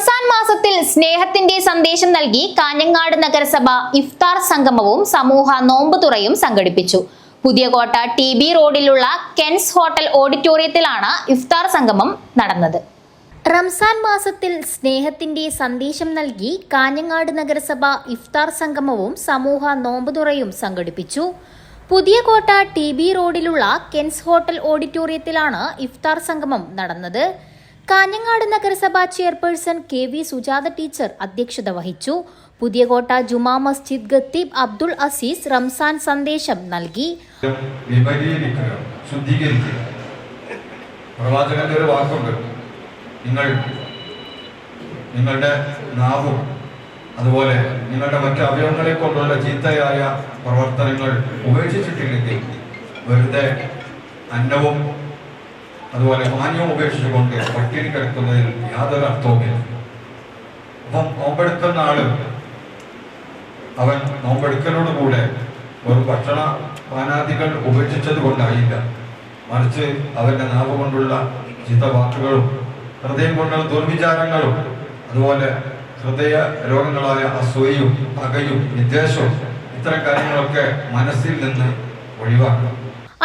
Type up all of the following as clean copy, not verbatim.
റംസാൻ മാസത്തിൽ സ്നേഹത്തിന്റെ സന്ദേശം നൽകി കാഞ്ഞങ്ങാട് നഗരസഭ ഇഫ്താർ സംഗമവും സമൂഹ നോമ്പുതുറയും സംഘടിപ്പിച്ചു. പുതിയകോട്ട TB റോഡിലുള്ള കെൻസ് ഹോട്ടൽ ഓഡിറ്റോറിയത്തിലാണ് ഇഫ്താർ സംഗമം നടന്നത്. റംസാൻ മാസത്തിൽ സ്നേഹത്തിന്റെ സന്ദേശം നൽകി കാഞ്ഞങ്ങാട് നഗരസഭ ഇഫ്താർ സംഗമവും സമൂഹ നോമ്പുതുറയും സംഘടിപ്പിച്ചു. പുതിയകോട്ട TB റോഡിലുള്ള കെൻസ് ഹോട്ടൽ ഓഡിറ്റോറിയത്തിലാണ് ഇഫ്താർ സംഗമം നടന്നത്. കാഞ്ഞങ്ങാട് നഗരസഭ ചെയർപേഴ്സൺ KV സുജാത ടീച്ചർ അധ്യക്ഷത വഹിച്ചു. പുതിയകോട്ട ജുമാ മസ്ജിദ് ഖത്തീബ് അബ്ദുൾ അസീസ് റംസാൻ സന്ദേശം നൽകി. പ്രവാചകന്റെ ഒരു വാക്കുണ്ട്, നിങ്ങളുടെ നാവും അതുപോലെ നിങ്ങളുടെ മറ്റു അവയവങ്ങളെ കൊണ്ടുള്ള ചീത്തയായ പ്രവർത്തനങ്ങൾ ഉപേക്ഷിച്ചിട്ടില്ലെങ്കിൽ വെറുതെ അന്നവും അതുപോലെ മാന്യവും ഉപേക്ഷിച്ചുകൊണ്ട് പട്ടിണി കിടക്കുന്നതിൽ യാതൊരു അർത്ഥവുമില്ല. അപ്പം നോമ്പെടുക്കുന്ന ആള് അവൻ നോമ്പെടുക്കലോടുകൂടെ ഒരു ഭക്ഷണ പാനാദികൾ ഉപേക്ഷിച്ചത് കൊണ്ടായില്ല, മറിച്ച് അവന്റെ നാവ് കൊണ്ടുള്ള ചീത്ത വാക്കുകളും ഹൃദയം കൊണ്ടുള്ള ദുർവിചാരങ്ങളും അതുപോലെ ഹൃദയ രോഗങ്ങളായ അസൂയയും പകയും വിദ്വേഷവും ഇത്തരം കാര്യങ്ങളൊക്കെ മനസ്സിൽ നിന്ന് ഒഴിവാക്കണം.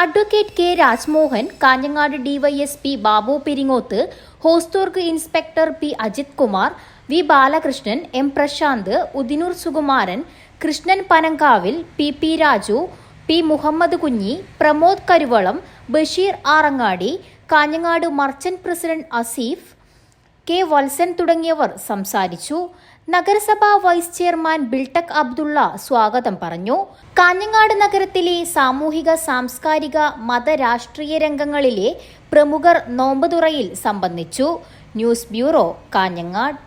Advocate K Rajmohan, Kanhangad DYSP Babu Peringoth, ഹോസ്തൂർക്ക് inspector P Ajith Kumar, V Balakrishnan, M Prashanth, Udinoor Sukumaran, Krishnan Panankavil, PP Raju, P Muhammad Kunhi, Pramod Karuvalam, Basheer Arangadi, Kanhangad merchant president Aseef, K Valsan തുടങ്ങിയവർ സംസാരിച്ചു. നഗരസഭാ വൈസ് ചെയർമാൻ ബിൽട്ടക് അബ്ദുള്ള സ്വാഗതം പറഞ്ഞു. കാഞ്ഞങ്ങാട് നഗരത്തിലെ സാമൂഹിക സാംസ്കാരിക മത രാഷ്ട്രീയ രംഗങ്ങളിലെ പ്രമുഖർ നോമ്പുതുറയിൽ സംബന്ധിച്ചു. News bureau, Kanhangad.